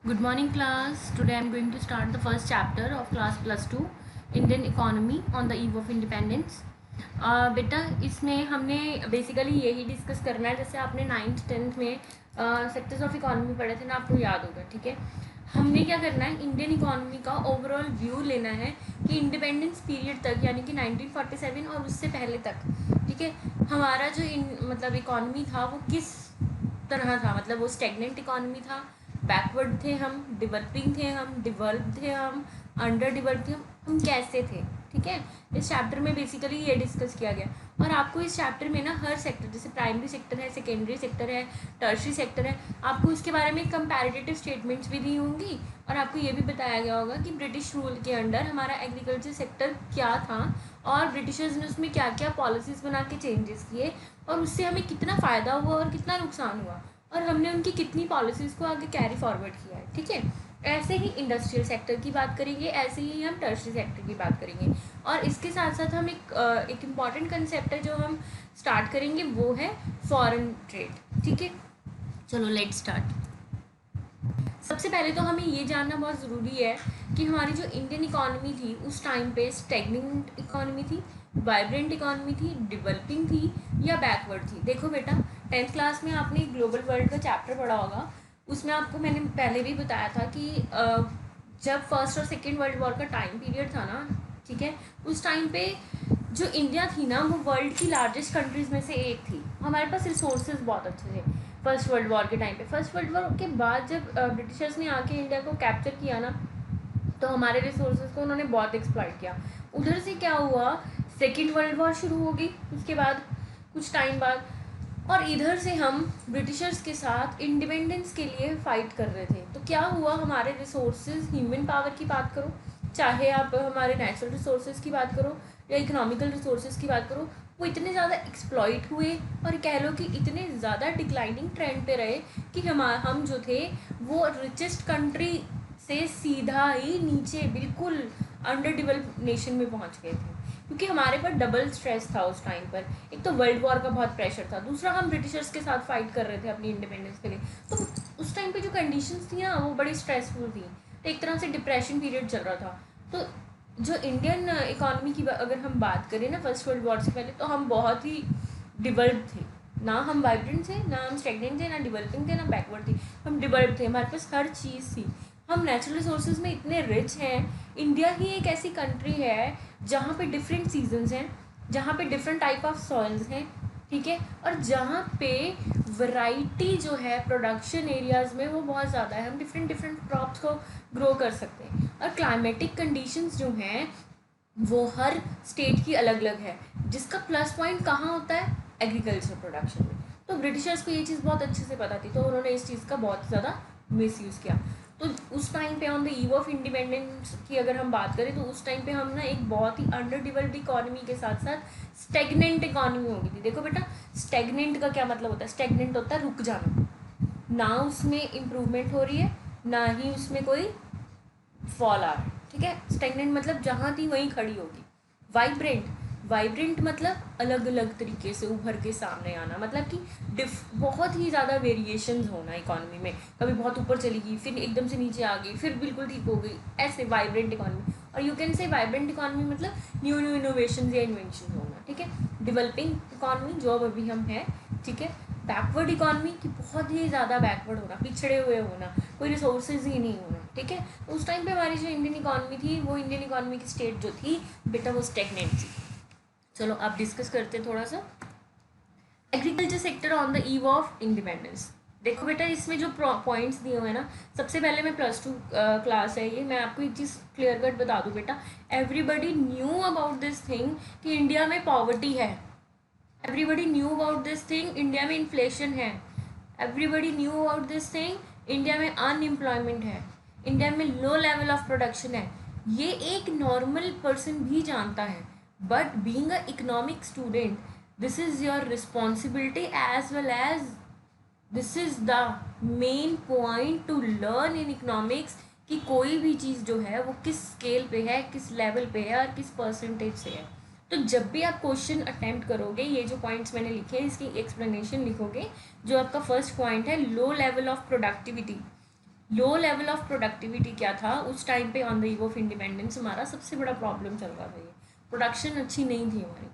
Good morning class. Today I am going to start the first chapter of class plus 2 Indian economy on the eve of independence. बेटा इसमें हमने basically यही discuss करना है जैसे आपने 9th 10th में सेक्टर्स ऑफ इकोनॉमी पढ़े थे ना, आपको याद होगा। ठीक है, हमने क्या करना है, इंडियन इकोनॉमी का ओवरऑल व्यू लेना है कि इंडिपेंडेंस पीरियड तक यानी कि 1947 और उससे पहले तक। ठीक है, हमारा जो मतलब इकोनॉमी था वो किस तरह था, मतलब वो स्टेगनेंट इकोनॉमी था, बैकवर्ड थे हम, डेवलपिंग थे हम, डेवलप थे हम, अंडर डेवलप थे हम कैसे थे। ठीक है, इस चैप्टर में बेसिकली ये डिस्कस किया गया और आपको इस चैप्टर में ना हर सेक्टर, जैसे प्राइमरी सेक्टर है, सेकेंडरी सेक्टर है, टर्शरी सेक्टर है, आपको इसके बारे में कंपैरेटिव स्टेटमेंट्स भी दी होंगी और आपको ये भी बताया गया होगा कि ब्रिटिश रूल के अंडर हमारा एग्रीकल्चर सेक्टर क्या था और ब्रिटिशर्स ने उसमें क्या क्या पॉलिसीज़ बना के चेंजेस किए और उससे हमें कितना फ़ायदा हुआ और कितना नुकसान हुआ और हमने उनकी कितनी पॉलिसीज़ को आगे कैरी फॉरवर्ड किया है। ठीक है, ऐसे ही इंडस्ट्रियल सेक्टर की बात करेंगे, ऐसे ही हम टर्शरी सेक्टर की बात करेंगे और इसके साथ साथ हम एक इम्पॉर्टेंट कंसेप्ट है जो हम स्टार्ट करेंगे, वो है फॉरेन ट्रेड। ठीक है, चलो लेट्स स्टार्ट। सबसे पहले तो हमें ये जानना बहुत ज़रूरी है कि हमारी जो इंडियन इकॉनमी थी उस टाइम पे स्टेगनेंट इकॉनमी थी, वाइब्रेंट इकॉनमी थी, डेवलपिंग थी या बैकवर्ड थी। देखो बेटा, 10th क्लास में आपने ग्लोबल वर्ल्ड का चैप्टर पढ़ा होगा, उसमें आपको मैंने पहले भी बताया था कि जब फर्स्ट और सेकेंड वर्ल्ड वॉर का टाइम पीरियड था ना, ठीक है, उस टाइम पे जो इंडिया थी ना वो वर्ल्ड की लार्जेस्ट कंट्रीज़ में से एक थी। हमारे पास रिसोर्सेज बहुत अच्छे थे फर्स्ट वर्ल्ड वॉर के टाइम पे। फर्स्ट वर्ल्ड वॉर के बाद जब ब्रिटिशर्स ने आके इंडिया को कैप्चर किया ना, तो हमारे रिसोर्सेज को उन्होंने बहुत एक्सप्लॉइट किया। उधर से क्या हुआ, सेकेंड वर्ल्ड वॉर शुरू हो गई उसके बाद कुछ टाइम बाद, और इधर से हम ब्रिटिशर्स के साथ इंडिपेंडेंस के लिए फ़ाइट कर रहे थे। तो क्या हुआ, हमारे रिसोर्सेज, ह्यूमन पावर की बात करो, चाहे आप हमारे नेचुरल रिसोर्सेज की बात करो या इकोनॉमिकल रिसोर्सेज की बात करो, वो इतने ज़्यादा एक्सप्लॉइट हुए और कह लो कि इतने ज़्यादा डिक्लाइनिंग ट्रेंड पे रहे कि हम जो थे वो रिचेस्ट कंट्री से सीधा ही नीचे बिल्कुल अंडर डेवलप नेशन में पहुंच गए थे, क्योंकि हमारे पर डबल स्ट्रेस था उस टाइम पर। एक तो वर्ल्ड वॉर का बहुत प्रेशर था, दूसरा हम ब्रिटिशर्स के साथ फाइट कर रहे थे अपनी इंडिपेंडेंस के लिए। तो उस टाइम पे जो कंडीशंस थी ना वो बड़ी स्ट्रेसफुल थी, तो एक तरह से डिप्रेशन पीरियड चल रहा था। तो जो इंडियन इकोनॉमी की अगर हम बात करें ना फर्स्ट वर्ल्ड वॉर से पहले, तो हम बहुत ही डिवेल्प थे। ना हम वाइब्रेंट थे, ना हम स्टेगनेंट थे, ना डेवलपिंग थे, ना बैकवर्ड थे, हम डिवेल्प थे, हमारे पास हर चीज़ थी। हम नेचुरल रिसोर्सेज में इतने रिच हैं। इंडिया ही एक ऐसी कंट्री है जहाँ पे डिफरेंट सीजन्स हैं, जहाँ पे डिफरेंट टाइप ऑफ सॉइल्स हैं, ठीक है, और जहाँ पे वैरायटी जो है प्रोडक्शन एरियाज़ में वो बहुत ज़्यादा है। हम डिफरेंट डिफरेंट क्रॉप्स को ग्रो कर सकते हैं और क्लाइमेटिक कंडीशंस जो हैं वो हर स्टेट की अलग अलग है, जिसका प्लस पॉइंट कहाँ होता है, एग्रीकल्चर प्रोडक्शन में। तो ब्रिटिशर्स को ये चीज़ बहुत अच्छे से पता थी, तो उन्होंने इस चीज़ का बहुत ज़्यादा मिसयूज़ किया। तो उस टाइम पे on the eve of independence की अगर हम बात करें तो उस टाइम पे हम ना एक बहुत ही अंडर डेवलप्ड इकोनॉमी के साथ साथ स्टेगनेंट इकोनॉमी हो गई थी। देखो बेटा, स्टेगनेंट का क्या मतलब होता है, स्टेगनेंट होता है रुक जाना, ना उसमें इम्प्रूवमेंट हो रही है ना ही उसमें कोई फॉल आ रहा है। ठीक है, स्टेगनेंट मतलब जहाँ थी वहीं खड़ी होगी। वाइब्रेंट, वाइब्रेंट मतलब अलग अलग तरीके से उभर के सामने आना, मतलब कि बहुत ही ज़्यादा वेरिएशंस होना इकोनॉमी में, कभी बहुत ऊपर चली गई फिर एकदम से नीचे आ गई फिर बिल्कुल ठीक हो गई, ऐसे वाइब्रेंट इकोनॉमी। और यू कैन से वाइब्रेंट इकोनॉमी मतलब न्यू न्यू इनोवेशन या इन्वेंशन होना। ठीक है, डेवलपिंग इकोनॉमी जो अब अभी हम हैं, ठीक है, बैकवर्ड इकोनॉमी की बहुत ही ज़्यादा बैकवर्ड होना, पिछड़े हुए होना, कोई रिसोर्सेज ही नहीं होना। ठीक है, तो उस टाइम पे हमारी जो इंडियन इकोनॉमी थी, वो इंडियन इकोनॉमी की स्टेट जो थी बेटा वो स्टेगनेंट थी। चलो आप डिस्कस करते हैं थोड़ा सा agriculture sector on the eve of independence. देखो बेटा, इसमें जो पॉइंट्स दिए हुए हैं ना, सबसे पहले मैं +2 क्लास है ये, मैं आपको एक चीज़ क्लियर कट बता दूँ बेटा, everybody knew about this thing कि इंडिया में पॉवर्टी है। Everybody knew about this thing India में इन्फ्लेशन है। Everybody knew about this thing India में अनएम्प्लॉयमेंट है, इंडिया में लो लेवल ऑफ प्रोडक्शन है। ये एक नॉर्मल पर्सन भी जानता है, but being a economic student this is your responsibility as well as this is the main point to learn in economics कि कोई भी चीज़ जो है वो किस स्केल पे है, किस लेवल पे है और किस परसेंटेज से है। तो जब भी आप क्वेश्चन अटेम्प्ट करोगे, ये जो पॉइंट्स मैंने लिखे हैं इसकी एक्सप्लेनेशन लिखोगे। जो आपका फर्स्ट पॉइंट है low level of productivity, low level of productivity क्या था उस टाइम पे on the eve of independence, हमारा सबसे बड़ा प्रॉब्लम चल रहा था ये, प्रोडक्शन अच्छी नहीं थी हमारी,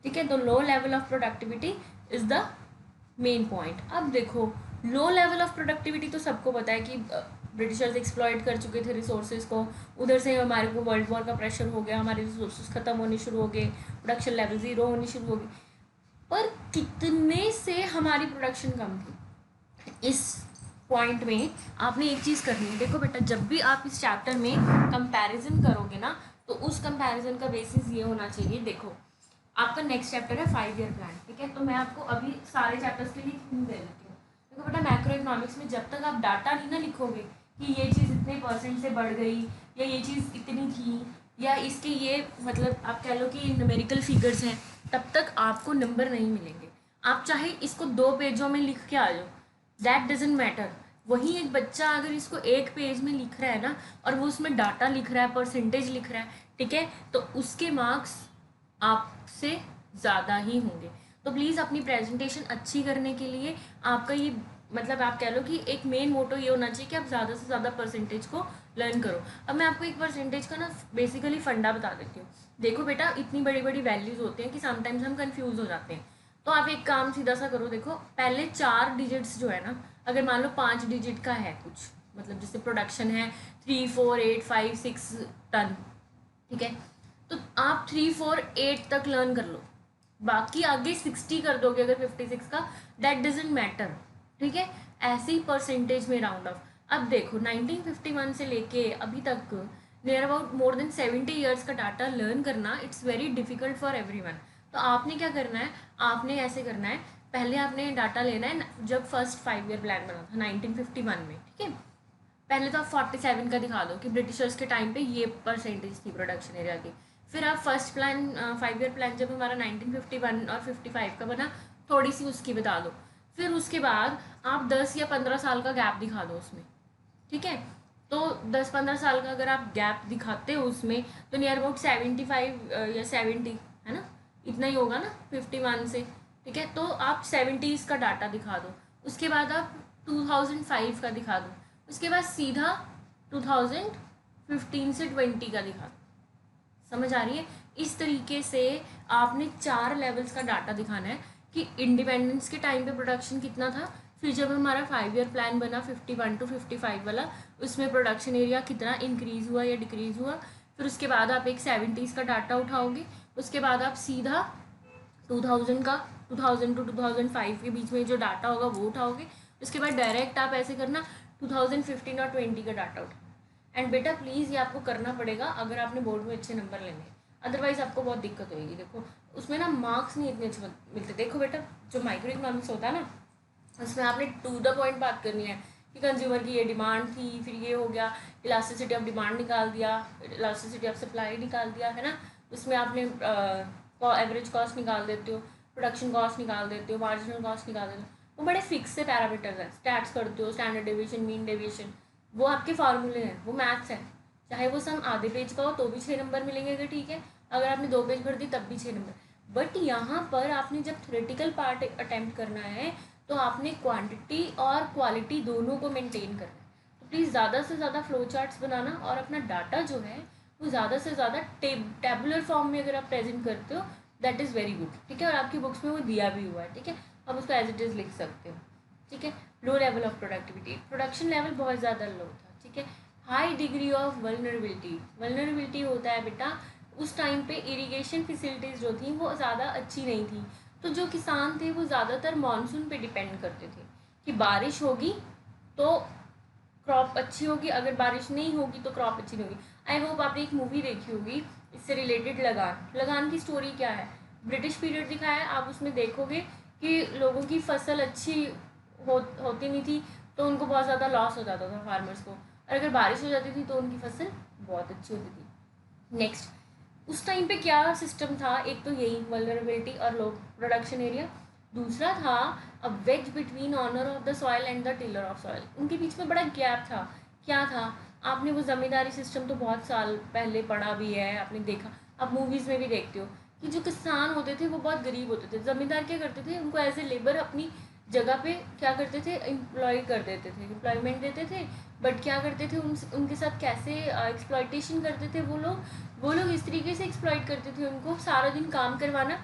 ठीक है। तो low level of productivity is the main point. अब देखो लो लेवल ऑफ प्रोडक्टिविटी तो सबको पता है कि ब्रिटिशर्स एक्सप्लॉइट कर चुके थे रिसोर्सेज को, उधर से हमारे को वर्ल्ड वॉर का प्रेशर हो गया, हमारे रिसोर्सेज ख़त्म होने शुरू हो गए, प्रोडक्शन लेवल ज़ीरो होनी शुरू हो गई। पर कितने से हमारी प्रोडक्शन कम थी, इस पॉइंट में आपने एक चीज़ करनी है। देखो बेटा, जब भी आप इस चैप्टर में कंपैरिजन करोगे ना, तो उस कंपैरिजन का बेसिस ये होना चाहिए। देखो आपका नेक्स्ट चैप्टर है 5 ईयर प्लान, ठीक है। तो मैं आपको अभी सारे चैप्टर्स के लिए थीम दे देती हूँ। देखो बेटा, मैक्रो इकोनॉमिक्स में जब तक आप डाटा नहीं ना लिखोगे कि ये चीज़ इतने % से बढ़ गई, या ये चीज़ इतनी थी, या इसके ये मतलब आप कह लो कि न्यूमेरिकल फिगर्स हैं, तब तक आपको नंबर नहीं मिलेंगे। आप चाहे इसको 2 पेजों में लिख के आ जाओ, दैट डजेंट मैटर। वही एक बच्चा अगर इसको 1 पेज में लिख रहा है ना, और वो उसमें डाटा लिख रहा है, परसेंटेज लिख रहा है, ठीक है, तो उसके मार्क्स आपसे ज़्यादा ही होंगे। तो प्लीज़ अपनी प्रेजेंटेशन अच्छी करने के लिए आपका ये मतलब आप कह लो कि एक मेन मोटो ये होना चाहिए कि आप ज़्यादा से ज़्यादा परसेंटेज को लर्न करो। अब मैं आपको एक परसेंटेज का ना बेसिकली फंडा बता देती हूँ। देखो बेटा, इतनी बड़ी बड़ी वैल्यूज़ होते हैं कि समटाइम्स हम कंफ्यूज हो जाते हैं। तो आप एक काम सीधा सा करो, देखो पहले 4 डिजिट्स जो है ना, अगर मान लो 5 डिजिट का है कुछ, मतलब जैसे प्रोडक्शन है 3, 4, 8, 5, 6 टन, ठीक है, तो आप 3, 4, 8 तक लर्न कर लो, बाकी आगे 60 कर दोगे अगर 56 का, दैट डजेंट मैटर, ठीक है। ऐसे ही परसेंटेज में राउंड ऑफ। अब देखो 1951 से लेके अभी तक near about more than 70 years का डाटा लर्न करना, it's very difficult for everyone. तो आपने क्या करना है, आपने ऐसे करना है, पहले आपने डाटा लेना है जब फर्स्ट 5 ईयर प्लान बना था 1951 में, ठीक है। पहले तो आप 47 का दिखा दो कि ब्रिटिशर्स के टाइम पे ये परसेंटेज थी प्रोडक्शन एरिया की। फिर आप फर्स्ट प्लान 5 ईयर प्लान जब हमारा 1951 और 55 का बना, थोड़ी सी उसकी बता दो। फिर उसके बाद आप 10 या 15 साल का गैप दिखा दो उसमें, ठीक है। तो 10-15 साल का अगर आप गैप दिखाते हो उसमें, तो नियर अबाउट 75 या 70 है ना, इतना ही होगा ना 51 से, ठीक है। तो आप 70s का डाटा दिखा दो, उसके बाद आप 2005 का दिखा दो, उसके बाद सीधा 2015 से 20 का दिखा दो। समझ आ रही है? इस तरीके से आपने 4 लेवल्स का डाटा दिखाना है कि इंडिपेंडेंस के टाइम पे प्रोडक्शन कितना था, फिर जब हमारा 5 ईयर प्लान बना 51 to 55 वाला, उसमें प्रोडक्शन एरिया कितना इंक्रीज़ हुआ या डिक्रीज़ हुआ। फिर उसके बाद आप एक 70s का डाटा उठाओगे, उसके बाद आप सीधा 2000 का 2000 to 2005 के बीच में जो डाटा होगा वो उठाओगे। उसके बाद डायरेक्ट आप ऐसे करना 2015 और 20 का डाटा उठाओ। एंड बेटा प्लीज़ ये आपको करना पड़ेगा अगर आपने बोर्ड में अच्छे नंबर लेने हैं, अदरवाइज़ आपको बहुत दिक्कत होगी। देखो उसमें ना मार्क्स नहीं इतने अच्छे मिलते। देखो बेटा, जो माइक्रो इकोनॉमिक्स होता है ना, उसमें आपने टू द पॉइंट बात करनी है कि कंज्यूमर की ये डिमांड थी, फिर ये हो गया, इलास्टिसिटी ऑफ डिमांड निकाल दिया, इलास्टिसिटी ऑफ सप्लाई निकाल दिया, है ना। उसमें आपने एवरेज कॉस्ट निकाल देते हो, प्रोडक्शन कॉस्ट निकाल देते हो, मार्जिनल कॉस्ट निकाल देते हो। वो बड़े फिक्स से पैरामीटर्स हैं, स्टैट्स करते हो, स्टैंडर्ड डेविएशन, मीन डेविएशन, वो आपके फार्मूले हैं, वो मैथ्स है। चाहे वो सम आधे पेज का हो तो भी 6 नंबर मिलेंगे, अगर ठीक है, अगर आपने 2 पेज भर दी तब भी 6 नंबर। बट यहाँ पर आपने जब थ्योरेटिकल पार्ट अटैम्प्ट करना है, तो आपने क्वांटिटी और क्वालिटी दोनों को मेंटेन करना है। तो प्लीज़ ज़्यादा से ज़्यादा फ्लो चार्ट्स बनाना, और अपना डाटा जो है वो ज़्यादा से ज़्यादा टेबुलर फॉर्म में अगर आप प्रेजेंट करते हो, दैट इज़ वेरी गुड, ठीक है। और आपकी बुक्स में वो दिया भी हुआ है, ठीक है, आप उसको एज इट इज़ लिख सकते हो, ठीक है। Low level of productivity, production level बहुत ज़्यादा लो था, ठीक है। High degree of vulnerability, vulnerability होता है बेटा उस टाइम पे इरिगेशन फैसिलिटीज़ जो थी वो ज़्यादा अच्छी नहीं थी। तो जो किसान थे वो ज़्यादातर मानसून पे डिपेंड करते थे कि बारिश होगी तो क्रॉप अच्छी होगी, अगर बारिश नहीं होगी तो क्रॉप अच्छी नहीं होगी। आई होप आपने एक मूवी देखी होगी इससे रिलेटेड, लगान। लगान की स्टोरी क्या है, ब्रिटिश पीरियड दिखाया है, आप उसमें देखोगे कि लोगों की फसल अच्छी होती नहीं थी, तो उनको बहुत ज़्यादा लॉस हो जाता था फार्मर्स को, और अगर बारिश हो जाती थी तो उनकी फसल बहुत अच्छी होती थी। नेक्स्ट, उस टाइम पे क्या सिस्टम था, एक तो यही वल्नरेबिलिटी और लो प्रोडक्शन एरिया, दूसरा था a wedge between owner of the soil and the tiller of soil. उनके बीच में बड़ा गैप था। क्या था, आपने वो ज़मींदारी सिस्टम तो बहुत साल पहले पढ़ा भी है, आपने देखा, आप मूवीज़ में भी देखते हो कि जो किसान होते थे वो बहुत गरीब होते थे। ज़मींदार क्या करते थे, उनको एज ए लेबर अपनी जगह पे क्या करते थे, एम्प्लॉय कर देते थे, एम्प्लॉयमेंट देते थे, बट क्या करते थे, उनके साथ कैसे एक्सप्लॉइटेशन करते थे वो लोग इस तरीके से एक्सप्लॉइट करते थे उनको, सारा दिन काम करवाना,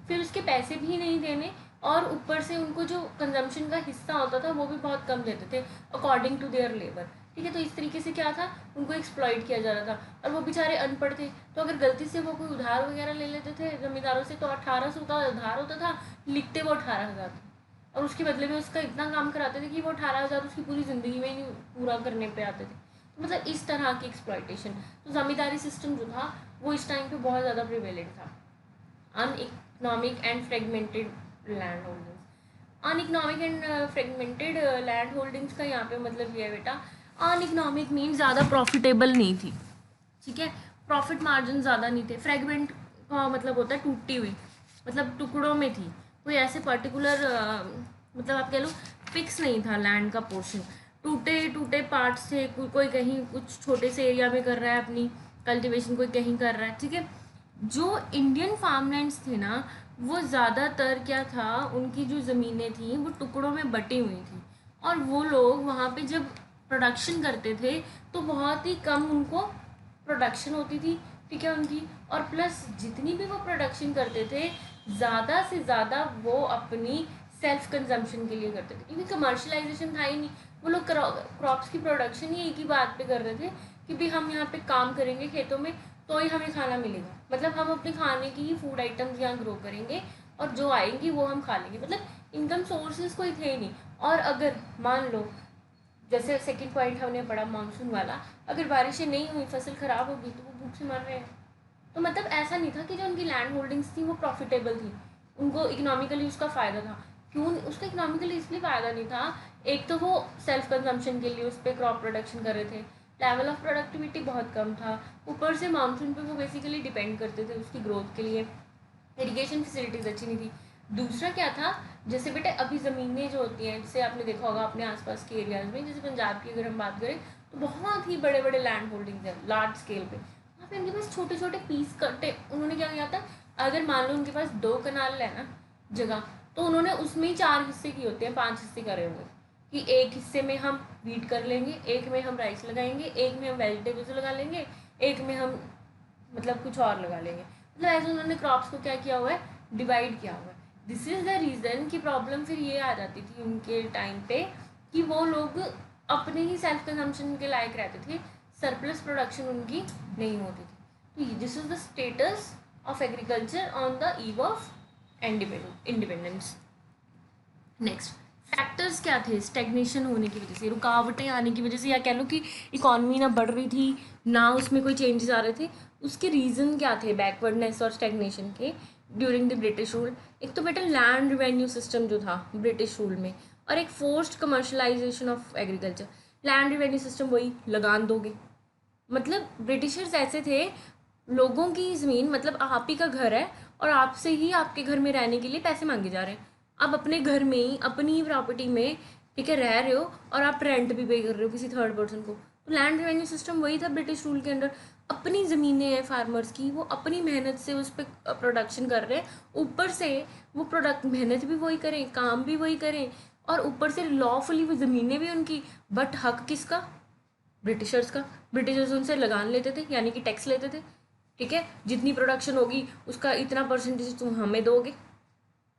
फिर उसके पैसे भी नहीं देने, और ऊपर से उनको जो कंजम्पशन का हिस्सा होता था वो भी बहुत कम देते थे अकॉर्डिंग टू देयर लेबर। ठीक है, तो इस तरीके से क्या था, उनको एक्सप्लॉइट किया जा रहा था। और वो बेचारे अनपढ़ थे, तो अगर गलती से वो कोई उधार वगैरह ले लेते थे जमींदारों से, तो 1800 का उधार होता था, लिखते वो 18,000 थे, और उसके बदले में उसका इतना काम कराते थे कि वो 18,000 उसकी पूरी ज़िंदगी में ही पूरा करने पे आते थे। तो मतलब इस तरह की एक्सप्लॉइटेशन, तो ज़मींदारी सिस्टम जो था वो इस टाइम पे बहुत ज़्यादा प्रिवेलेंट था। Uneconomic and fragmented land holdings, uneconomic and fragmented land holdings का यहाँ पे मतलब ये है बेटा, अनइकनॉमिक मीन ज़्यादा प्रॉफिटेबल नहीं थी। ठीक है, प्रॉफिट मार्जिन ज़्यादा नहीं थे। फ्रेगमेंट का मतलब होता है टूटी हुई, मतलब टुकड़ों में थी, कोई ऐसे पर्टिकुलर मतलब आप कह लो फिक्स नहीं था लैंड का पोर्शन, टूटे टूटे पार्ट्स थे, कोई कहीं कुछ छोटे से एरिया में कर रहा है अपनी कल्टीवेशन, कोई कहीं कर रहा है। ठीक है, जो इंडियन फार्मलैंड्स थे ना, वो ज़्यादातर क्या था, उनकी जो ज़मीनें थी वो टुकड़ों में बटी हुई थी, और वो लोग वहाँ पे जब प्रोडक्शन करते थे तो बहुत ही कम उनको प्रोडक्शन होती थी। ठीक है, उनकी, और प्लस जितनी भी वो प्रोडक्शन करते थे ज़्यादा से ज़्यादा वो अपनी सेल्फ कंजम्पशन के लिए करते थे, क्योंकि कमर्शलाइजेशन था ही नहीं। वो लोग क्रॉप्स की प्रोडक्शन ही एक ही बात पे कर रहे थे कि भाई हम यहाँ पे काम करेंगे खेतों में तो ही हमें खाना मिलेगा, मतलब हम अपने खाने की ही फूड आइटम्स यहाँ ग्रो करेंगे और जो आएंगी वो हम खा लेंगे, मतलब इनकम सोर्सेज कोई थे नहीं। और अगर मान लो जैसे सेकंड पॉइंट हमने पढ़ा मानसून वाला, अगर बारिशें नहीं हुई फसल ख़राब होगी तो वो भूख से मर रहे हैं। तो मतलब ऐसा नहीं था कि जो उनकी लैंड होल्डिंग्स थी वो प्रॉफिटेबल थी, उनको इकोनॉमिकली उसका फ़ायदा था। क्यों उसका इकोनॉमिकली इसलिए फ़ायदा नहीं था, एक तो वो सेल्फ कंजम्पशन के लिए उस पर क्रॉप प्रोडक्शन कर रहे थे, लेवल ऑफ प्रोडक्टिविटी बहुत कम था, ऊपर से मानसून पे वो बेसिकली डिपेंड करते थे उसकी ग्रोथ के लिए, इरिगेशन फैसिलिटीज़ अच्छी नहीं थी। दूसरा क्या था, जैसे बेटे अभी ज़मीनें जो होती हैं, जैसे आपने देखा होगा अपने आसपास के एरियाज़ में, जैसे पंजाब की अगर हम बात करें तो बहुत ही बड़े बड़े लैंड होल्डिंग्स हैं लार्ज स्केल पे, वहाँ पे उनके पास छोटे छोटे पीस कटे, उन्होंने क्या किया था, अगर मान लो उनके पास 2 कनाल है ना जगह, तो उन्होंने उसमें ही 4 हिस्से किए होते हैं, 5 हिस्से करे हुए, कि एक हिस्से में हम वीट कर लेंगे, एक में हम राइस लगाएंगे, एक में हम वेजिटेबल्स लगा लेंगे, एक में हम मतलब कुछ और लगा लेंगे। मतलब ऐसे उन्होंने क्रॉप्स को क्या किया हुआ है, डिवाइड किया हुआ है। दिस इज़ द रीज़न कि प्रॉब्लम फिर ये आ जाती थी उनके टाइम पे कि वो लोग अपने ही सेल्फ कंजम्पशन के लायक रहते थे, सरप्लस प्रोडक्शन उनकी नहीं होती थी। तो this is the status of agriculture on the eve of independence. Next factors क्या थे स्टेग्नेशन होने की वजह से, रुकावटें आने की वजह से, या कह लो कि इकॉनमी ना बढ़ रही थी ना उसमें कोई चेंजेस आ रहे थे, उसके रीज़न क्या थे बैकवर्डनेस और स्टेग्नेशन के ड्यूरिंग द ब्रिटिश रूल। एक तो बेटा लैंड रिवेन्यू सिस्टम जो था ब्रिटिश रूल में, और एक forced commercialisation of agriculture. Land revenue system वही लगान दोगे, मतलब ब्रिटिशर्स ऐसे थे, लोगों की ज़मीन, मतलब आप ही का घर है और आपसे ही आपके घर में रहने के लिए पैसे मांगे जा रहे हैं, आप अपने घर में ही अपनी ही प्रॉपर्टी में ठीक है रह रहे हो और आप रेंट भी पे कर रहे हो किसी थर्ड पर्सन को। तो लैंड रेवेन्यू सिस्टम वही था ब्रिटिश रूल के अंडर, अपनी ज़मीनें हैं फार्मर्स की, वो अपनी मेहनत से उस पर प्रोडक्शन कर रहे हैं, ऊपर से वो प्रोडक्ट मेहनत भी वही करें, काम भी वही करें, और ऊपर से लॉफुली वो ज़मीनें भी उनकी, बट हक किसका, ब्रिटिशर्स का। ब्रिटिशर्स उनसे लगान लेते थे यानी कि टैक्स लेते थे, ठीक है, जितनी प्रोडक्शन होगी उसका इतना परसेंटेज तुम हमें दोगे,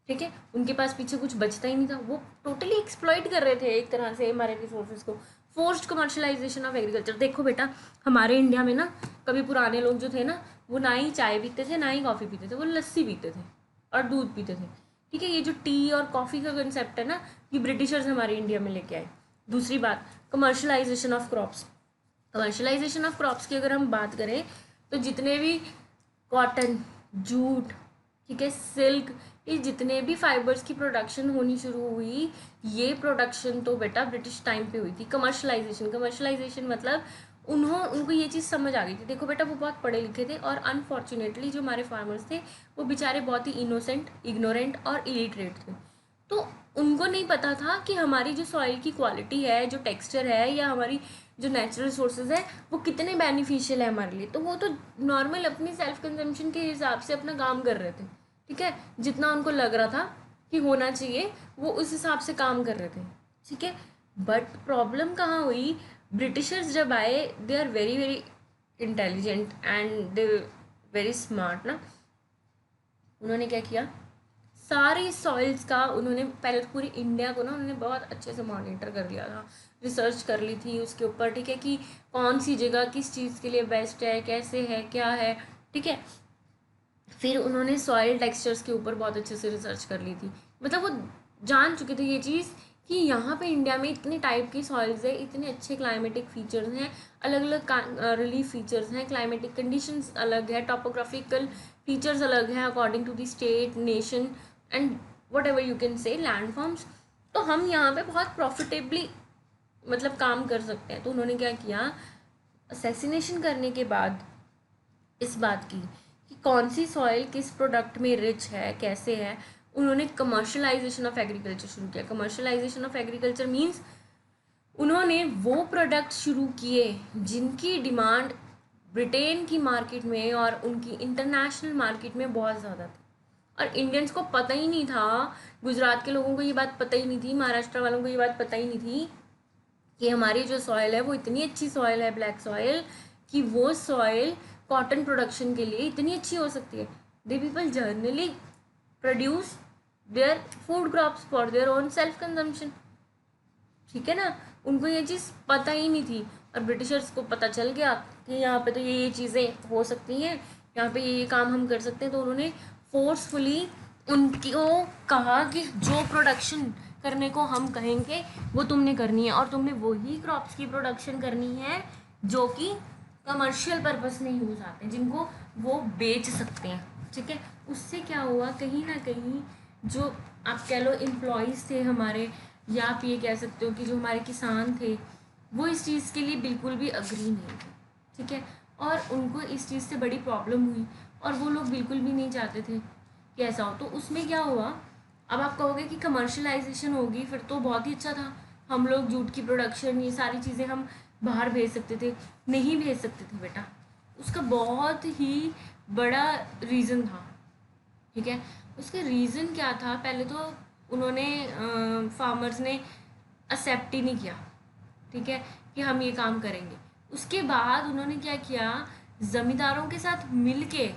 ठीक है, उनके पास पीछे कुछ बचता ही नहीं था, वो टोटली एक्सप्लॉइट कर रहे थे एक तरह से हमारे रिसोर्सेज को। फोर्स्ड कमर्शलाइजेशन ऑफ एग्रीकल्चर, देखो बेटा हमारे इंडिया में ना कभी पुराने लोग जो थे ना, वो ना ही चाय पीते थे ना ही कॉफ़ी पीते थे, वो लस्सी पीते थे और दूध पीते थे। ठीक है, ये जो टी और कॉफ़ी का कंसेप्ट है ना, ये ब्रिटिशर्स हमारे इंडिया में लेके आए। दूसरी बात, commercialisation of crops. Commercialisation of crops की अगर हम बात करें तो जितने भी कॉटन, जूट, ठीक है, सिल्क, ये जितने भी फाइबर्स की प्रोडक्शन होनी शुरू हुई, ये प्रोडक्शन तो बेटा ब्रिटिश टाइम पे हुई थी। कमर्शलाइजेशन मतलब उनको ये चीज़ समझ आ गई थी। देखो बेटा वो बहुत पढ़े लिखे थे और अनफॉर्चुनेटली जो हमारे फार्मर्स थे वो बेचारे बहुत ही इनोसेंट, इग्नोरेंट और इलिटरेट थे। तो उनको नहीं पता था कि हमारी जो सॉइल की क्वालिटी है, जो टेक्सचर है, या हमारी जो नेचुरल रिसोर्सेज है वो कितने बेनिफिशियल है हमारे लिए। तो वो तो नॉर्मल अपनी सेल्फ कंजम्पशन के हिसाब से अपना काम कर रहे थे, ठीक है, जितना उनको लग रहा था कि होना चाहिए वो उस हिसाब से काम कर रहे थे, ठीक है। बट प्रॉब्लम कहाँ हुई, ब्रिटिशर्स जब आए, they are very very intelligent and they very smart ना। उन्होंने क्या किया, सारे सॉइल्स का उन्होंने पहले तो पूरी इंडिया को ना उन्होंने बहुत अच्छे से मॉनिटर कर लिया था, रिसर्च कर ली थी उसके ऊपर, ठीक है, कि कौन सी जगह किस चीज़ के लिए बेस्ट है, कैसे है, क्या है, ठीक है। फिर उन्होंने सॉइल टेक्सचर्स के ऊपर बहुत अच्छे से रिसर्च कर ली थी, मतलब वो जान चुके थे ये चीज़ कि यहाँ पे इंडिया में इतने टाइप की सॉइल्स है, इतने अच्छे क्लाइमेटिक फीचर्स हैं, अलग अलग रिलीफ फीचर्स हैं, क्लाइमेटिक कंडीशंस अलग है, टॉपोग्राफिकल फीचर्स अलग हैं according to the state, nation and whatever you can say land forms. तो हम यहाँ पे बहुत प्रॉफिटेबली मतलब काम कर सकते हैं। तो उन्होंने क्या किया, असैसिनेशन करने के बाद इस बात की कि कौन सी सॉइल किस प्रोडक्ट में रिच है, कैसे है, उन्होंने कमर्शलाइजेशन ऑफ एग्रीकल्चर शुरू किया। कमर्शलाइजेशन ऑफ एग्रीकल्चर मीन्स उन्होंने वो प्रोडक्ट शुरू किए जिनकी डिमांड ब्रिटेन की मार्केट में और उनकी इंटरनेशनल मार्केट में बहुत ज़्यादा थी, और इंडियंस को पता ही नहीं था, गुजरात के लोगों को ये बात पता ही नहीं थी, महाराष्ट्र वालों को ये बात पता ही नहीं थी कि हमारी जो सॉइल है वो इतनी अच्छी सॉइल है, ब्लैक सॉइल, कि वो सॉइल कॉटन प्रोडक्शन के लिए इतनी अच्छी हो सकती है। They people generally produce their food crops for their own self consumption, ठीक है ना। उनको ये चीज़ पता ही नहीं थी, और ब्रिटिशर्स को पता चल गया कि यहाँ पे तो ये चीज़ें हो सकती हैं, यहाँ पे ये काम हम कर सकते हैं। तो उन्होंने फोर्सफुली उनको कहा कि जो प्रोडक्शन करने को हम कहेंगे वो तुमने करनी है, और तुमने वही क्रॉप्स की प्रोडक्शन करनी है जो कि कमर्शियल पर्पस में यूज़ आते हैं, जिनको वो बेच सकते हैं, ठीक है। उससे क्या हुआ, कहीं ना कहीं जो आप कह लो एम्प्लॉयज़ थे हमारे, या आप ये कह सकते हो कि जो हमारे किसान थे, वो इस चीज़ के लिए बिल्कुल भी अग्री नहीं थे, ठीक है। और उनको इस चीज़ से बड़ी प्रॉब्लम हुई, और वो लोग बिल्कुल भी नहीं चाहते थे कि ऐसा हो। तो उसमें क्या हुआ, अब आप कहोगे कि कमर्शलाइजेशन होगी, फिर तो बहुत ही अच्छा था, हम लोग जूट की प्रोडक्शन ये सारी चीज़ें हम बाहर भेज सकते थे। नहीं भेज सकते थे बेटा, उसका बहुत ही बड़ा रीज़न था, ठीक है। उसका रीज़न क्या था, पहले तो उन्होंने फार्मर्स ने एक्सेप्ट ही नहीं किया, ठीक है, कि हम ये काम करेंगे। उसके बाद उन्होंने क्या किया, ज़मींदारों के साथ मिलके